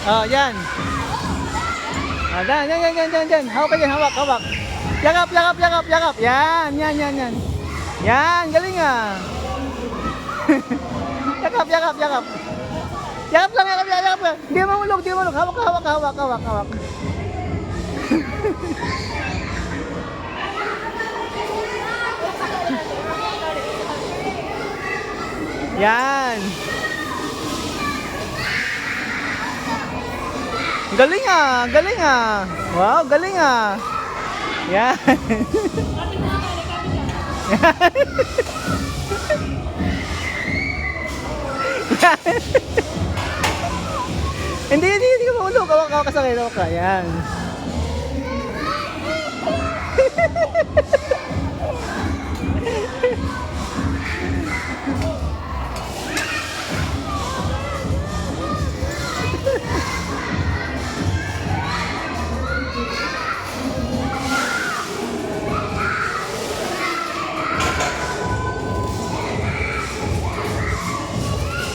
Oh, yan. Ah, yan. Hawak ka dyan, hawak. Yakap. Yan. Yan, galing ah. Yakap. Yakap lang. Hindi mo mahulog. Hawak. Yan. Galing ah. Wow, galing ah. Yan. Hindi ka mahulog. Hawak ka sa akin. Yan.